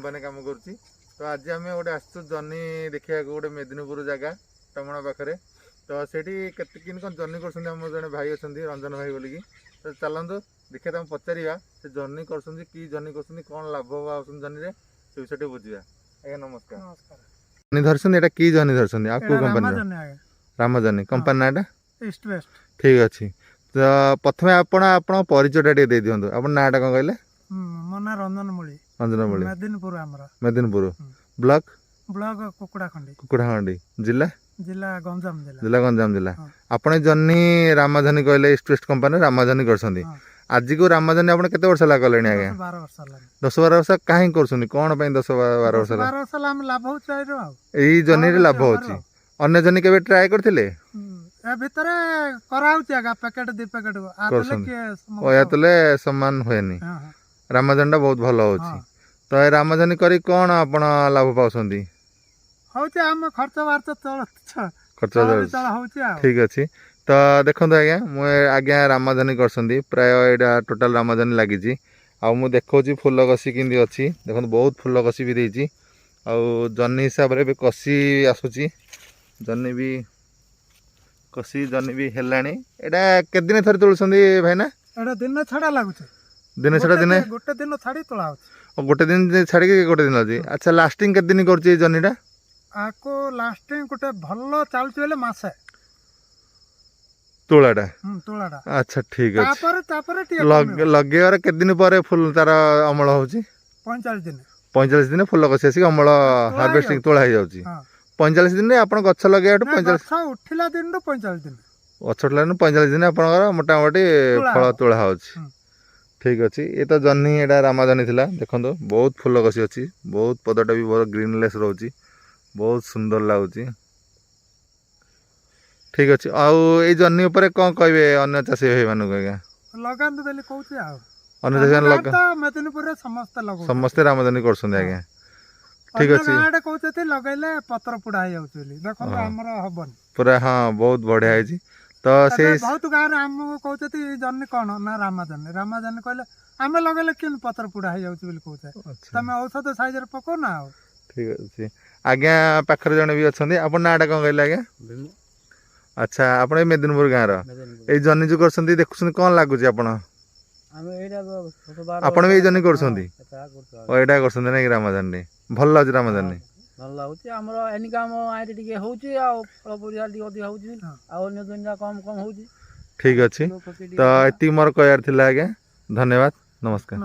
Company काम करुच्ची तो आज आम गोटे आसु जर्नी देखा गोटे मेदिनीपुर जगह टमणा पाखे तो सेठी किन कौन जर्नी कर जड़े भाई अच्छा रंजन भाई बोलिकी तो चलतु देखिए तुम पचारा से जर्नी कर जर्नी कर कौन लाभ जर्नी से विषय बुझा। आज्ञा नमस्कार धरसन एटा की जर्नी धरसन आ को कंपनी रामा जर्नी कंपनी नाटा ईस्ट वेस्ट ठीक अच्छे तो प्रथम आप परिचय दे दिखाँ आप नाटा कौन कहले मो ना रंजन मुली मेदिनीपुर मेदिनीपुर ब्लॉक ब्लॉक कुकुड़ाखंडी जिला जिला गंजाम जिला आपने जर्नी रामाधनी कहले ईस्ट वेस्ट कंपनी रामाधनी कर आज को रामाधनी आप केते वर्ष ला कले आज्ञा 10-12 वर्ष कहीं कर कौन 10-12 वर्ष लाभ हो जर्नी लाभ हो अन्य जर्नी के ट्राए करते सामान हुए रामाधनी बहुत भल हो तो रामाधनी करी कौन आप लाभ पाँच खर्च ठीक अच्छे तो देखो आज्ञा मुझे रामाधनी कर प्राय यहाँ टोटाल रामाधनी लगी आउ देखा फुल कषि किंदी अच्छी देखो बहुत फुल कषि भी देती आउ जर्नी हिसाब से भी कषि आसूची जर्नी भी कषि जर्नी भी हेलानी एटा केते दिन थरी तोलुछंदी भाईना एटा दिन छाड़ा लागुछे दिन छाड़ा दिन गोटे दिन छाड़ी तोला होछ गोटे दिन छाड़ी के गोटे दिन अछि अच्छा लास्टिंग केते दिन करछि जर्नीटा आको लास्टिंग गोटे भल्लो चालुछ बेले मासे तोलाटा अच्छा ठीक अछि लगेबार केते दिन पर फुल तार अमल होछि 45 दिन फुल कषि आसी अमल हार्वेस्टिंग तोला हो जाउछि 45 दिन आप गछ लगे 45 उठिला दिन 45 दिन गछ उठला 45 दिन आप मोटामोटी फल तोला हो ठीक अच्छे ये तो जर्नी एटा रामाधनी थिला देखो बहुत फुल कषि अच्छी बहुत पदटा भी बहुत ग्रीनलेस रोची बहुत सुंदर लगुच ठीक अच्छे आउ ये जर्नी उपर कौन कहे अन्य चाषी भाई मानक आज्ञा लगांतु बेले कहउछि आ अन्य चाषी लगा मेदिनीपुर रे समस्त रामाधनी करछन आज्ञा ठीक अच्छे गाडे कहउछि लगाइले पत्र पुडा हो जाउछ बेली देखो हमर हबन पूरा हां बहुत बढ़िया है तो से बहुत गाँव आम कहते जर्नी कौन ना रामाधनी कहले आम लगे कि पत्र पुड़ा हो जाऊँ कहते तुम औषध साइज पको ना ठीक अच्छे आज्ञा पाखर जड़े भी अच्छा आप नाटा कौन कहले आज्ञा अच्छा आप मेदिनीपुर गाँव रे जर्नी जो कर देखुं कौन लगुच आप भी जर्नी कर रामाधनी भल लगे रामाधनी भल लगुच आमर इनकम आईटी टिके होउची आ फल परिया टिके अधिक होउची आ अन्य दुनिया कम कम होउची ठीक अच्छे तो एति मोर कहयार थिला आज्ञा धन्यवाद नमस्कार।